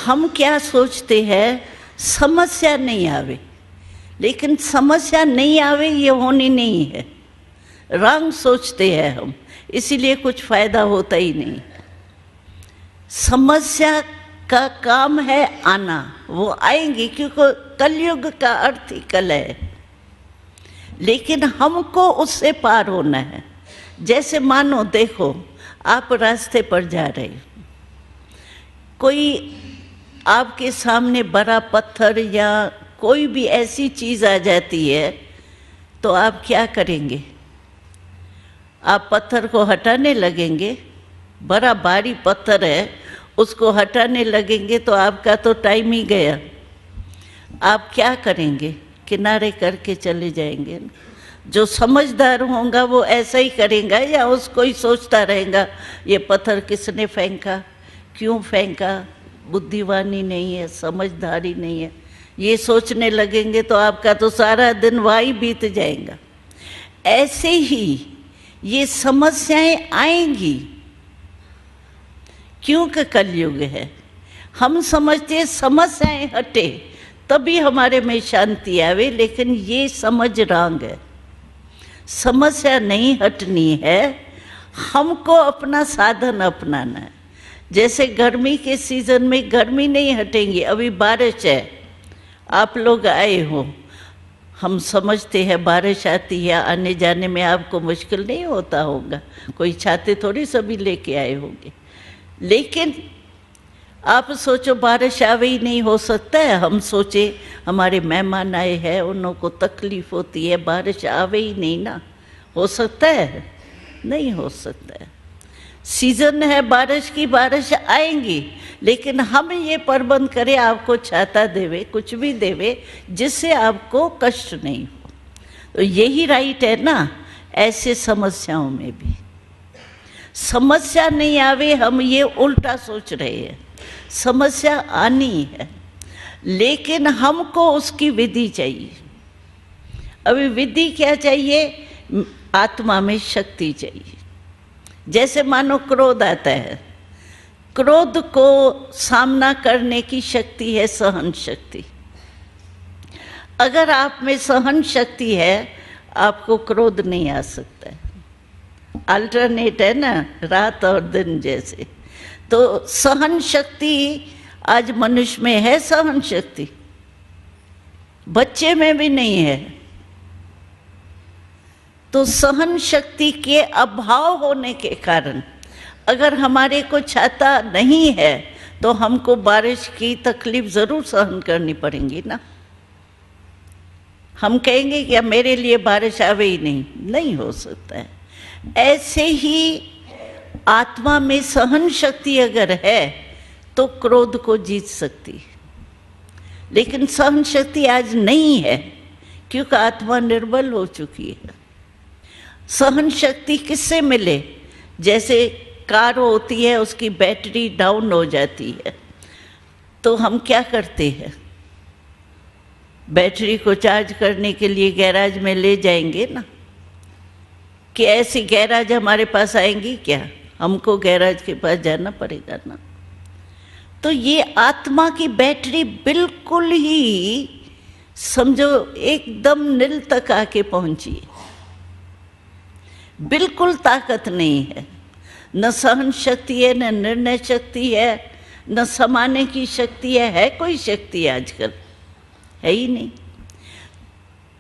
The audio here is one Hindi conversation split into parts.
हम क्या सोचते हैं, समस्या नहीं आवे, लेकिन समस्या नहीं आवे ये होनी नहीं है, रंग सोचते हैं हम, इसीलिए कुछ फायदा होता ही नहीं। समस्या का काम है आना, वो आएंगी क्योंकि कलयुग का अर्थ ही कल है, लेकिन हमको उससे पार होना है। जैसे मानो देखो, आप रास्ते पर जा रहे हो, कोई आपके सामने बड़ा पत्थर या कोई भी ऐसी चीज़ आ जाती है तो आप क्या करेंगे? आप पत्थर को हटाने लगेंगे। बड़ा भारी पत्थर है, उसको हटाने लगेंगे तो आपका तो टाइम ही गया। आप क्या करेंगे? किनारे करके चले जाएंगे। जो समझदार होगा वो ऐसा ही करेगा, या उसको ही सोचता रहेगा ये पत्थर किसने फेंका, क्यों फेंका, बुद्धिवानी नहीं है, समझदारी नहीं है, ये सोचने लगेंगे तो आपका तो सारा दिन वही बीत जाएगा। ऐसे ही ये समस्याएं आएंगी क्योंकि कलयुग है। हम समझते हैं समस्याएं हटे तभी हमारे में शांति आवे, लेकिन ये समझ रंग है। समस्या नहीं हटनी है, हमको अपना साधन अपनाना है। जैसे गर्मी के सीजन में गर्मी नहीं हटेंगी, अभी बारिश है, आप लोग आए हो, हम समझते हैं बारिश आती है, आने जाने में आपको मुश्किल नहीं होता होगा, कोई छाते थोड़ी सभी लेके आए होंगे। लेकिन आप सोचो बारिश आवे ही नहीं, हो सकता है हम सोचे हमारे मेहमान आए हैं, उन को तकलीफ होती है, बारिश आवे ही नहीं ना, हो सकता है? नहीं हो सकता है। सीजन है बारिश की, बारिश आएंगी, लेकिन हम ये प्रबंध करें आपको छाता देवे, कुछ भी देवे जिससे आपको कष्ट नहीं हो। तो यही राइट है ना। ऐसे समस्याओं में भी समस्या नहीं आवे, हम ये उल्टा सोच रहे हैं। समस्या आनी है, लेकिन हमको उसकी विधि चाहिए। अभी विधि क्या चाहिए? आत्मा में शक्ति चाहिए। जैसे मानो क्रोध आता है, क्रोध को सामना करने की शक्ति है सहन शक्ति। अगर आप में सहन शक्ति है, आपको क्रोध नहीं आ सकता है। अल्टरनेट है ना, रात और दिन जैसे। तो सहन शक्ति आज मनुष्य में है, सहन शक्ति बच्चे में भी नहीं है। तो सहन शक्ति के अभाव होने के कारण अगर हमारे को छाता नहीं है तो हमको बारिश की तकलीफ ज़रूर सहन करनी पड़ेगी ना। हम कहेंगे कि मेरे लिए बारिश आवे ही नहीं, नहीं हो सकता है। ऐसे ही आत्मा में सहन शक्ति अगर है तो क्रोध को जीत सकती है, लेकिन सहन शक्ति आज नहीं है क्योंकि आत्मा निर्बल हो चुकी है। सहन शक्ति किससे मिले? जैसे कार होती है, उसकी बैटरी डाउन हो जाती है तो हम क्या करते हैं? बैटरी को चार्ज करने के लिए गैराज में ले जाएंगे ना। कि ऐसी गैराज हमारे पास आएंगी क्या? हमको गैराज के पास जाना पड़ेगा ना। तो ये आत्मा की बैटरी बिल्कुल ही समझो एकदम नील तक आके पहुंची है, बिल्कुल ताकत नहीं है, न सहन शक्ति है, न निर्णय शक्ति है, न समाने की शक्ति है कोई शक्ति आजकल है ही नहीं।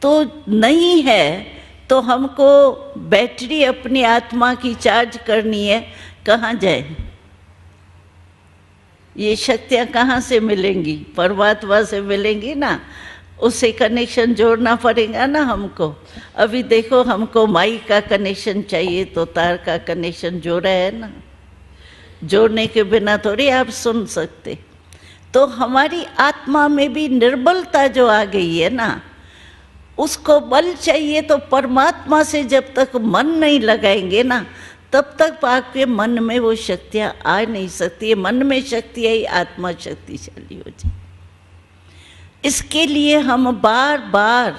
तो नहीं है तो हमको बैटरी अपनी आत्मा की चार्ज करनी है, कहाँ जाए? ये शक्तियाँ कहाँ से मिलेंगी? परमात्मा से मिलेंगी ना, उससे कनेक्शन जोड़ना पड़ेगा ना हमको। अभी देखो हमको माइक का कनेक्शन चाहिए तो तार का कनेक्शन जोड़ा है ना, जोड़ने के बिना थोड़ी आप सुन सकते। तो हमारी आत्मा में भी निर्बलता जो आ गई है ना, उसको बल चाहिए। तो परमात्मा से जब तक मन नहीं लगाएंगे ना, तब तक आपके मन में वो शक्तियाँ आ नहीं सकती। मन में शक्ति आई, आत्मा शक्तिशाली हो जाए। इसके लिए हम बार बार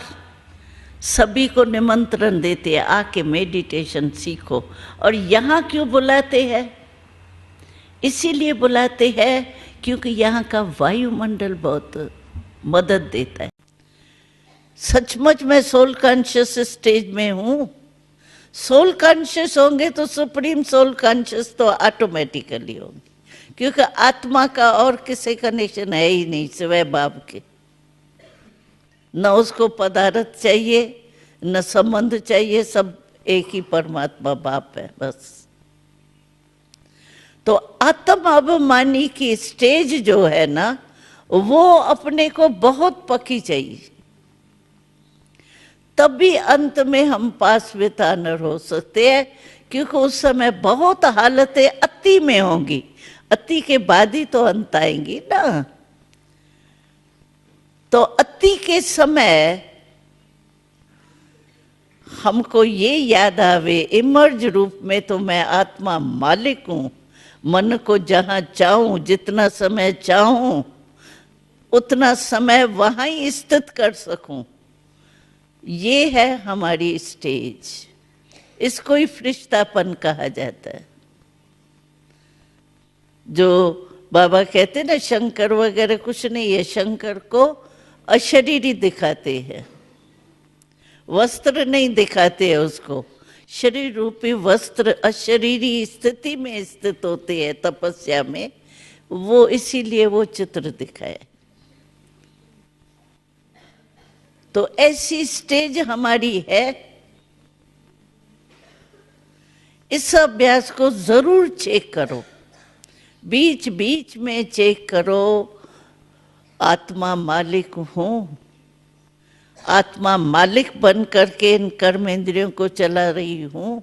सभी को निमंत्रण देते हैं, आके मेडिटेशन सीखो। और यहाँ क्यों बुलाते हैं? इसीलिए बुलाते हैं क्योंकि यहाँ का वायुमंडल बहुत मदद देता है। सचमुच मैं सोल कॉन्शियस स्टेज में हूँ। सोल कॉन्शियस होंगे तो सुप्रीम सोल कॉन्शियस तो ऑटोमेटिकली होंगे, क्योंकि आत्मा का और किसी कनेक्शन है ही नहीं सिवाय बाप के। न उसको पदार्थ चाहिए न संबंध चाहिए, सब एक ही परमात्मा बाप है बस। तो आत्म अभिमानी की स्टेज जो है ना, वो अपने को बहुत पक्की चाहिए, तभी अंत में हम पास विद ऑनर हो सकते हैं। क्योंकि उस समय बहुत हालतें अति में होंगी, अति के बाद ही तो अंत आएंगी ना। तो अति के समय हमको ये याद आवे इमर्ज रूप में तो मैं आत्मा मालिक हूँ, मन को जहाँ चाहूँ जितना समय चाहूँ उतना समय वहाँ ही स्थित कर सकूं। ये है हमारी स्टेज। इसको ही फरिश्तापन कहा जाता है। जो बाबा कहते ना शंकर वगैरह कुछ नहीं है, शंकर को अशरीरी दिखाते हैं, वस्त्र नहीं दिखाते हैं उसको। शरीर रूपी वस्त्र अशरीरी स्थिति में स्थित होते हैं तपस्या में, वो इसीलिए वो चित्र दिखाए। तो ऐसी स्टेज हमारी है। इस अभ्यास को जरूर चेक करो, बीच बीच में चेक करो। आत्मा मालिक हूँ, आत्मा मालिक बन करके इन कर्मेंद्रियों को चला रही हूँ।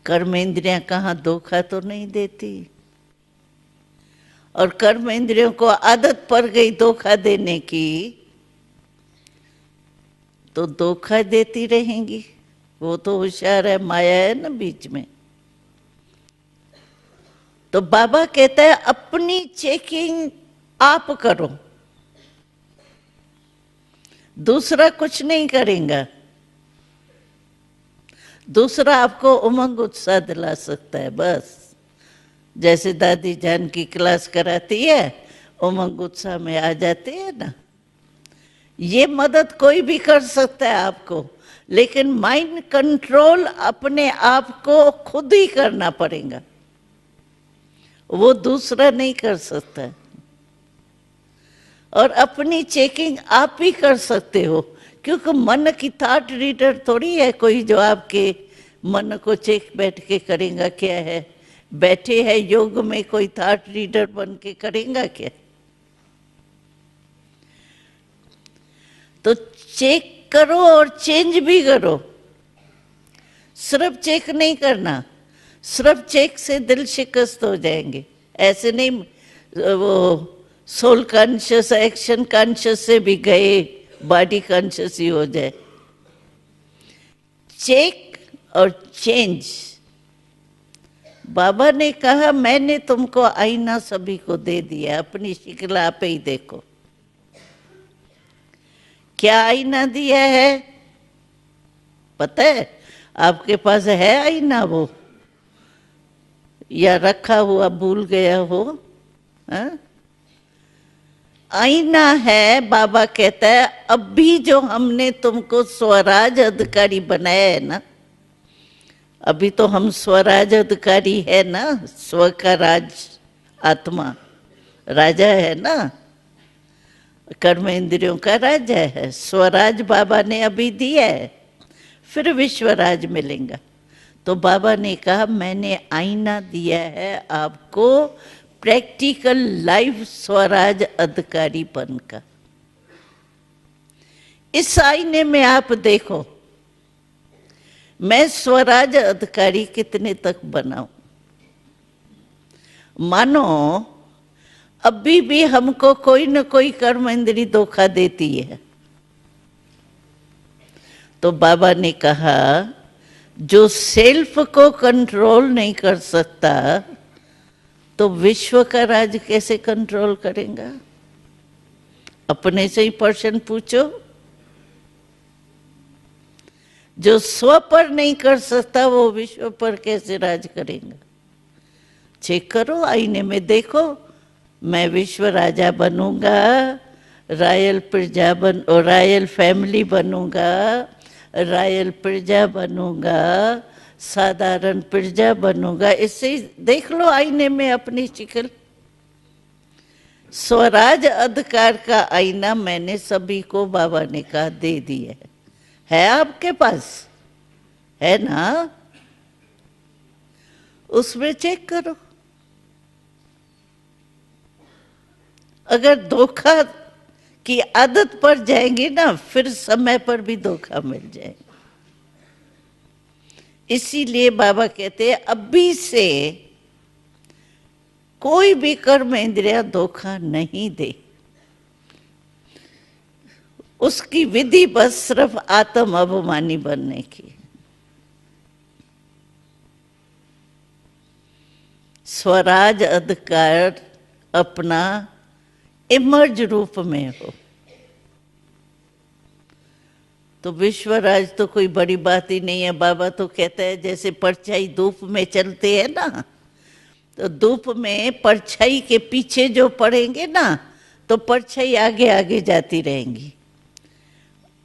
कर्मेंद्रियां कहाँ धोखा तो नहीं देती, और कर्मेंद्रियों को आदत पड़ गई धोखा देने की तो धोखा देती रहेंगी। वो तो होशियार है, माया है ना बीच में। तो बाबा कहता है अपनी चेकिंग आप करो, दूसरा कुछ नहीं करेगा। दूसरा आपको उमंग उत्साह दिला सकता है बस। जैसे दादी जान की क्लास कराती है, उमंग उत्साह में आ जाते हैं ना। ये मदद कोई भी कर सकता है आपको, लेकिन माइंड कंट्रोल अपने आप को खुद ही करना पड़ेगा, वो दूसरा नहीं कर सकता है। और अपनी चेकिंग आप ही कर सकते हो, क्योंकि मन की थॉट रीडर थोड़ी है कोई जो आपके मन को चेक बैठ के करेगा। क्या है, बैठे है योग में कोई थॉट रीडर बन के करेगा क्या? तो चेक करो और चेंज भी करो। सिर्फ चेक नहीं करना, सिर्फ चेक से दिल शिकस्त हो जाएंगे। ऐसे नहीं वो सोल कॉन्शियस एक्शन कॉन्शियस से भी गए बॉडी कॉन्शियस ही हो जाए। चेक और चेंज। बाबा ने कहा मैंने तुमको आईना सभी को दे दिया, अपनी शक्ल आप ही देखो। क्या आईना दिया है पता है? आपके पास है आईना वो, या रखा हुआ भूल गया हो? हा? आईना है। बाबा कहता है अभी जो हमने तुमको स्वराज अधिकारी बनाया है ना, अभी तो हम स्वराज अधिकारी है ना, स्व का राज, आत्मा राजा है ना, कर्म इंद्रियों का राजा है। स्वराज बाबा ने अभी दिया है, फिर विश्वराज मिलेगा। तो बाबा ने कहा मैंने आईना दिया है आपको, प्रैक्टिकल लाइफ स्वराज अधिकारीपन का। इस आईने में आप देखो मैं स्वराज अधिकारी कितने तक बनाऊं। मानो अभी भी हमको कोई न कोई कर्म इंद्री धोखा देती है, तो बाबा ने कहा जो सेल्फ को कंट्रोल नहीं कर सकता तो विश्व का राज कैसे कंट्रोल करेगा? अपने से ही प्रश्न पूछो। जो स्व पर नहीं कर सकता वो विश्व पर कैसे राज करेगा? चेक करो, आईने में देखो, मैं विश्व राजा बनूंगा, रॉयल फैमिली बनूंगा, रॉयल प्रजा बनूंगा, साधारण प्रजा बनूंगा। इससे ही देख लो आईने में अपनी शक्ल। स्वराज अधिकार का आईना मैंने सभी को बाबा ने कहा दे दिया है आपके पास, है ना? उसमें चेक करो। अगर धोखा की आदत पड़ जाएंगी ना, फिर समय पर भी धोखा मिल जाएगा। इसीलिए बाबा कहते हैं अभी से कोई भी कर्म इंद्रिया धोखा नहीं दे। उसकी विधि बस सिर्फ आत्म अभिमानी बनने की। स्वराज अधिकार अपना इमर्ज रूप में हो तो विश्वराज तो कोई बड़ी बात ही नहीं है। बाबा तो कहता है जैसे परछाई धूप में चलते हैं ना, तो धूप में परछाई के पीछे जो पड़ेंगे ना, तो परछाई आगे आगे जाती रहेंगी,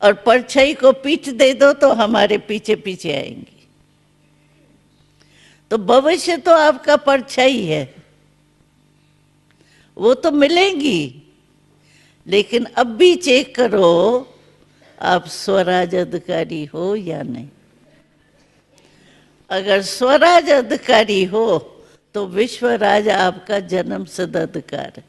और परछाई को पीठ दे दो तो हमारे पीछे पीछे आएंगी। तो भविष्य तो आपका परछाई है, वो तो मिलेंगी, लेकिन अब भी चेक करो आप स्वराज अधिकारी हो या नहीं। अगर स्वराज अधिकारी हो तो विश्वराज आपका जन्म सिद्ध अधिकार है।